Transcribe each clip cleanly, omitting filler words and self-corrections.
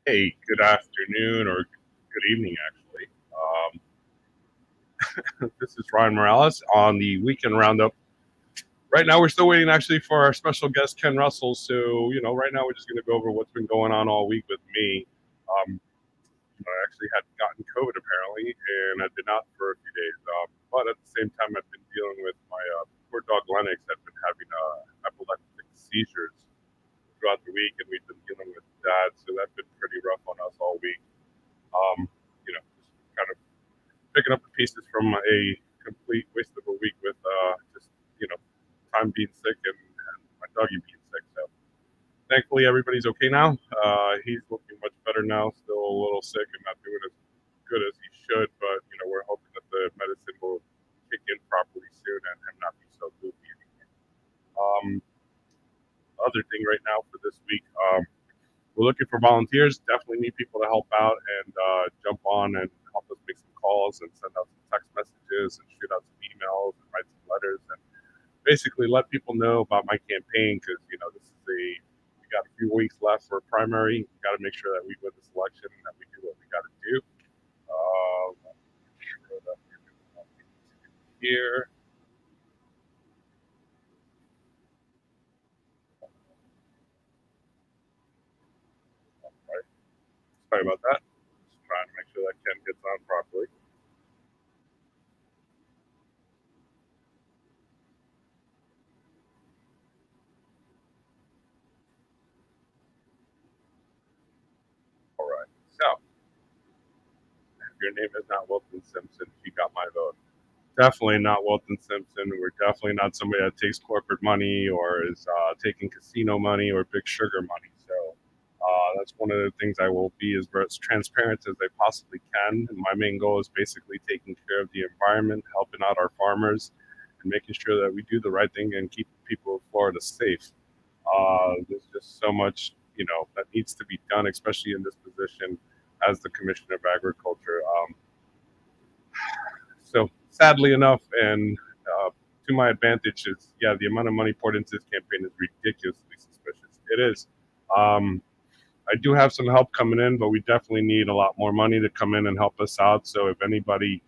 Hey, good afternoon or good evening, actually. This is Ryan Morales on the Weekend Roundup. Right now, we're still waiting actually for our special guest, Ken Russell. So, right now we're just going to go over what's been going on all week with me. Um, I actually had gotten COVID apparently, and I did not for a few days. But at the same time, I've been dealing with my poor dog Lennox had been having epileptic seizures throughout the week, and we've been dealing with that. So that's been pretty rough on us all week. Just kind of picking up the pieces from a complete waste of a week with just you know time being sick and my doggy being sick. So thankfully everybody's okay now. He's looking much better now. Still a little sick and not doing as good as he should, but we're hoping that the medicine will kick in properly soon and him not be so goofy anymore. Um, Other thing right now for this week, we're looking for volunteers. Definitely need people to help out and jump on and help us make some calls and send out some text messages and shoot out some emails and write some letters and basically let people know about my campaign because this is we got a few weeks left for a primary. We got to make sure that we win this election and that we do what we got to do. Sure that we're doing here. Right. Sorry about that. Just trying to make sure that Ken gets on properly. All right. So if your name is not Wilton Simpson, you got my vote. Definitely not Wilton Simpson. We're definitely not somebody that takes corporate money or is taking casino money or big sugar money. So that's one of the things I will be as transparent as I possibly can. And my main goal is basically taking care of the environment, helping out our farmers, and making sure that we do the right thing and keep people of Florida safe. There's just so much, that needs to be done, especially in this position as the Commissioner of Agriculture. So sadly enough, and to my advantage, is yeah, the amount of money poured into this campaign is ridiculously suspicious. It is. Um, I do have some help coming in, but we definitely need a lot more money to come in and help us out. So if anybody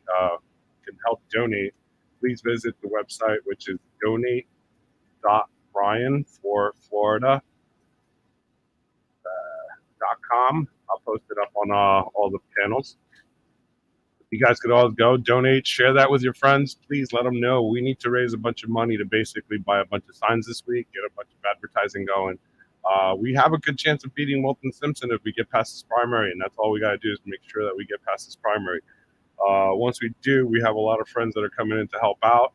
can help donate, please visit the website, which is donate.ryan for Florida.com. I'll post it up on all the channels. You guys could all go donate, share that with your friends. Please let them know we need to raise a bunch of money to basically buy a bunch of signs this week, get a bunch of advertising going. We have a good chance of beating Wilton Simpson if we get past this primary, and that's all we got to do is make sure that we get past this primary. Once we do, we have a lot of friends that are coming in to help out.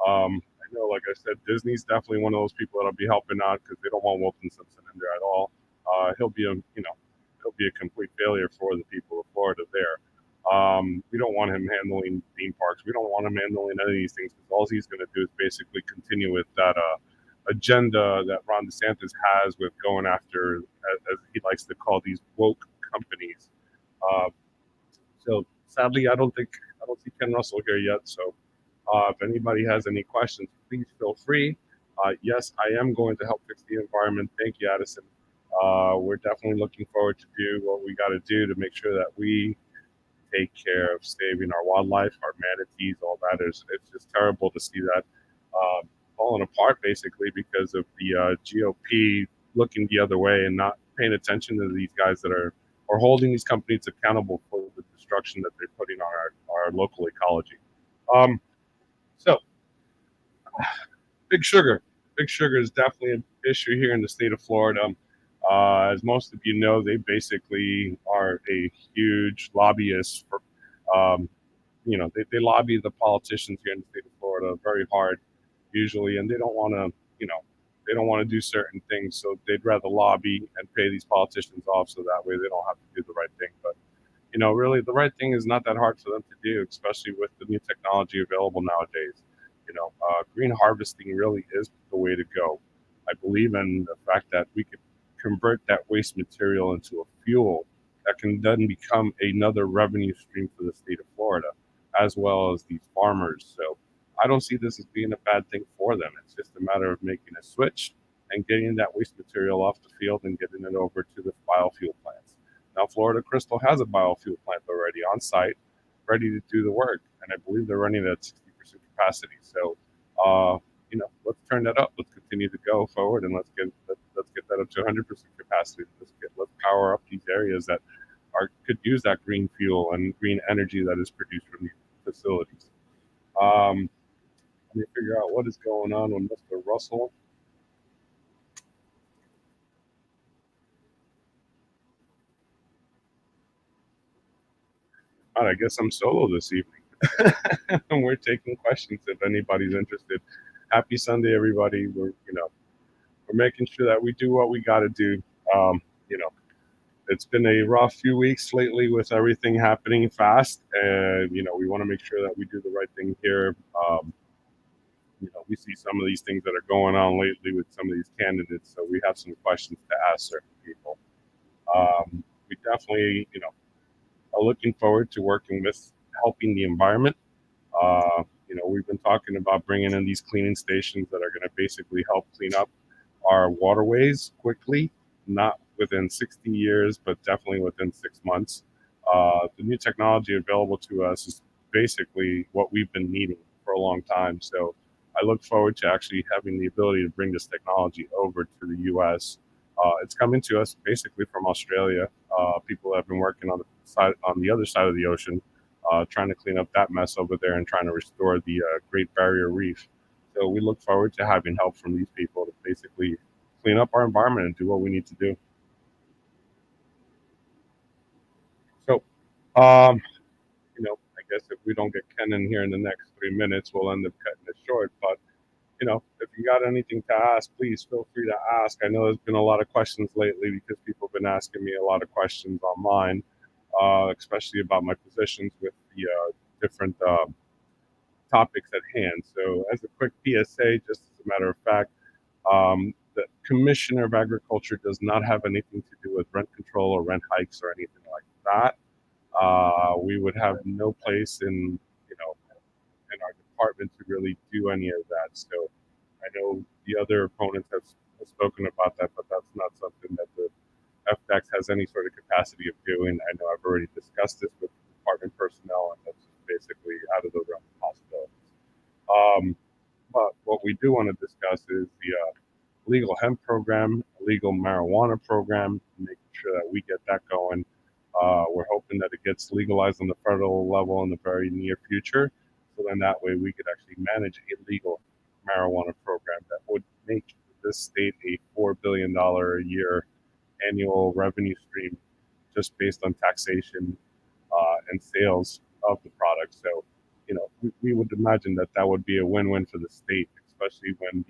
I know, like I said, Disney's definitely one of those people that'll be helping out because they don't want Wilton Simpson in there at all. He'll be a complete failure for the people of Florida there. We don't want him handling theme parks. We don't want him handling any of these things because all he's going to do is basically continue with that agenda that Ron DeSantis has with going after, as he likes to call these woke companies. Uh, so sadly, I don't see Ken Russell here yet. So if anybody has any questions, please feel free. Yes, I am going to help fix the environment. Thank you, Addison. We're definitely looking forward to do what we got to do to make sure that we take care of saving our wildlife, our manatees, all that. It's just terrible to see that falling apart basically because of the GOP looking the other way and not paying attention to these guys that are or holding these companies accountable for the destruction that they're putting on our local ecology. Um, so, big sugar. Big sugar is definitely an issue here in the state of Florida. As most of you know, they basically are a huge lobbyist for they lobby the politicians here in the state of Florida very hard usually, and they don't want to, they don't want to do certain things, so they'd rather lobby and pay these politicians off so that way they don't have to do the right thing. But really, the right thing is not that hard for them to do, especially with the new technology available nowadays. Green harvesting really is the way to go. I believe in the fact that we could convert that waste material into a fuel that can then become another revenue stream for the state of Florida, as well as these farmers. So I don't see this as being a bad thing for them. It's just a matter of making a switch and getting that waste material off the field and getting it over to the biofuel plants. Now, Florida Crystal has a biofuel plant already on site, ready to do the work, and I believe they're running at 60% capacity. So, let's turn that up. Let's continue to go forward, and let's get that up to 100% capacity. Let's power up these areas that could use that green fuel and green energy that is produced from these facilities. Let me figure out what is going on with Mr. Russell. All right, I guess I'm solo this evening. And we're taking questions if anybody's interested. Happy Sunday, everybody. We're making sure that we do what we got to do. Um, you know, it's been a rough few weeks lately with everything happening fast, and we want to make sure that we do the right thing here. We see some of these things that are going on lately with some of these candidates, so we have some questions to ask certain people. We definitely, are looking forward to working with helping the environment. We've been talking about bringing in these cleaning stations that are going to basically help clean up our waterways quickly, not within 60 years, but definitely within 6 months. The new technology available to us is basically what we've been needing for a long time. So I look forward to actually having the ability to bring this technology over to the U.S. It's coming to us basically from Australia. People have been working on the other side of the ocean, trying to clean up that mess over there and trying to restore the Great Barrier Reef. So we look forward to having help from these people to basically clean up our environment and do what we need to do. So, I guess if we don't get Ken in here in the next 3 minutes, we'll end up cutting it short. But if you got anything to ask, please feel free to ask. I know there's been a lot of questions lately because people have been asking me a lot of questions online, especially about my positions with the different topics at hand. So, as a quick PSA, just as a matter of fact, the Commissioner of Agriculture does not have anything to do with rent control or rent hikes or anything like that. We would have no place in our department to really do any of that. So I know the other opponents have spoken about that, but that's not something that the FDEX has any sort of capacity of doing. I know I've already discussed this with department personnel, and that's basically out of the realm of possibilities. But what we do want to discuss is the legal hemp program, legal marijuana program, making sure that we get that going. We're hoping that it gets legalized on the federal level in the very near future. So then that way we could actually manage a legal marijuana program that would make this state a $4 billion a year annual revenue stream just based on taxation and sales of the product. So, we would imagine that that would be a win-win for the state, especially when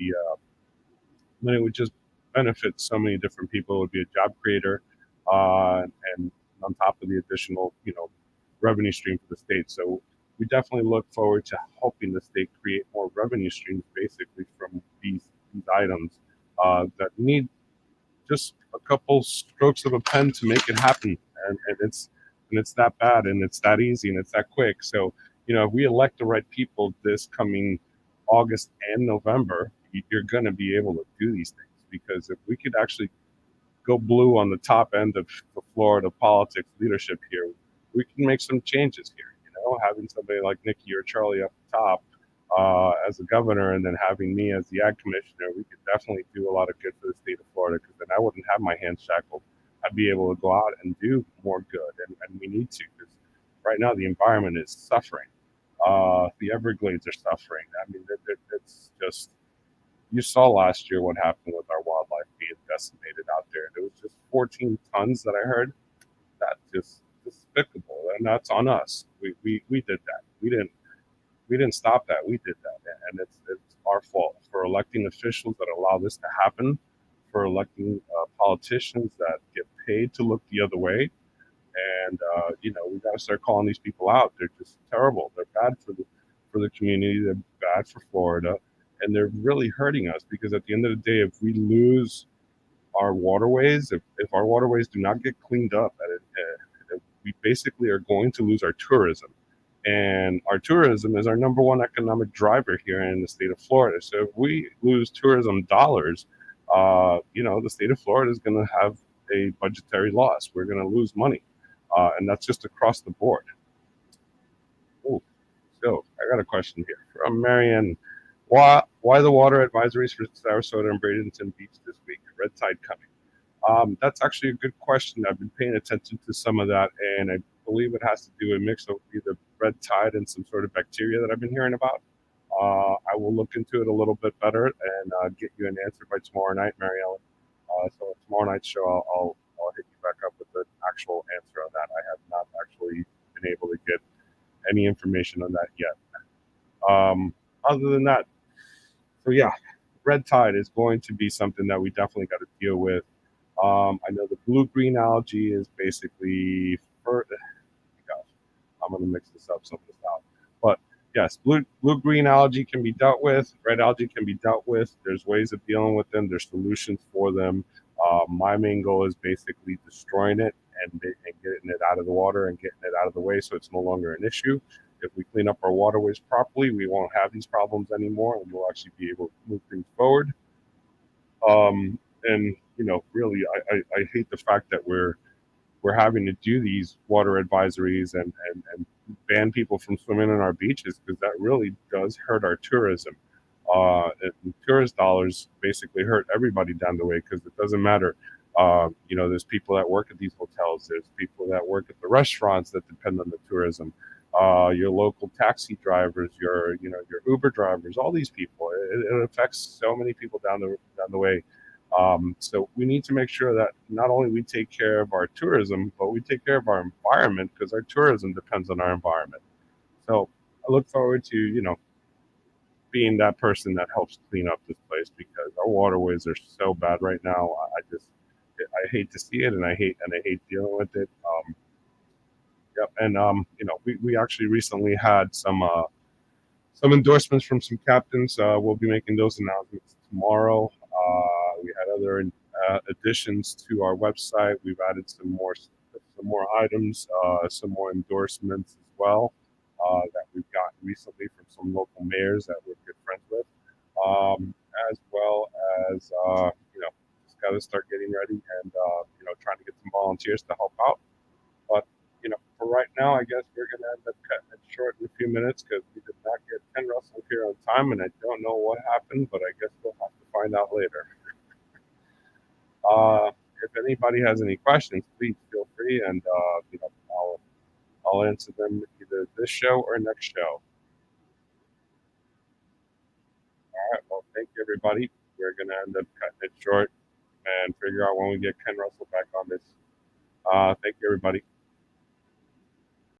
it would just benefit so many different people. It would be a job creator, and on top of the additional, revenue stream for the state. So we definitely look forward to helping the state create more revenue streams, basically from these items that need just a couple strokes of a pen to make it happen, and it's that bad, and it's that easy, and it's that quick. So if we elect the right people this coming August and November, you're going to be able to do these things, because if we could actually go blue on the top end of the Florida politics leadership here, we can make some changes here. Having somebody like Nikki or Charlie up top as a governor, and then having me as the ag commissioner, we could definitely do a lot of good for the state of Florida, because then I wouldn't have my hands shackled. I'd be able to go out and do more good, and we need to, because right now the environment is suffering. The Everglades are suffering. I mean, it's just, you saw last year what happened with our wildlife being decimated out there. There was just 14 tons that I heard. That's just despicable, and that's on us. We did that. We didn't stop that. We did that, and it's our fault for electing officials that allow this to happen, for electing politicians that get paid to look the other way. And we got to start calling these people out. They're just terrible. They're bad for the community. They're bad for Florida, and they're really hurting us, because at the end of the day, if we lose our waterways, if our waterways do not get cleaned up, we basically are going to lose our tourism. And our tourism is our number one economic driver here in the state of Florida. So if we lose tourism dollars, the state of Florida is going to have a budgetary loss. We're going to lose money, and that's just across the board. Ooh, so I got a question here from Marianne. Why the water advisories for Sarasota and Bradenton Beach this week? Red tide coming. That's actually a good question. I've been paying attention to some of that, and I believe it has to do with a mix of either red tide and some sort of bacteria that I've been hearing about. I will look into it a little bit better and get you an answer by tomorrow night, Mary Ellen. So tomorrow night's show, I'll hit you back up with the actual answer on that. I have not actually been able to get any information on that yet. Other than that, so yeah, red tide is going to be something that we definitely got to deal with. I know the blue-green algae is basically gosh, I'm going to mix this up someplace out. But yes, blue-green algae can be dealt with. Red algae can be dealt with. There's ways of dealing with them. There's solutions for them. My main goal is basically destroying it and getting it out of the water and getting it out of the way so it's no longer an issue. If we clean up our waterways properly, we won't have these problems anymore, and we'll actually be able to move things forward. And really, I hate the fact that we're having to do these water advisories and ban people from swimming in our beaches, because that really does hurt our tourism. And tourist dollars basically hurt everybody down the way, because it doesn't matter. There's people that work at these hotels. There's people that work at the restaurants that depend on the tourism. Your local taxi drivers, your Uber drivers, all these people. It affects so many people down the way. So we need to make sure that not only we take care of our tourism, but we take care of our environment, because our tourism depends on our environment. So I look forward to, being that person that helps clean up this place, because our waterways are so bad right now. I hate to see it, and I hate dealing with it. Yep. And we actually recently had some endorsements from some captains. We'll be making those announcements tomorrow. We had other additions to our website. We've added some more items, some more endorsements as well, that we've gotten recently from some local mayors that we're good friends with, as well as just got to start getting ready and trying to get some volunteers to help out. But for right now, I guess we're going to end up cutting it short in a few minutes, because we did not get Ken Russell here on time, and I don't know what happened, but I guess we'll have to find out later. If anybody has any questions, please feel free, and I'll answer them either this show or next show. All right. Well, thank you, everybody. We're going to end up cutting it short and figure out when we get Ken Russell back on this. Thank you, everybody.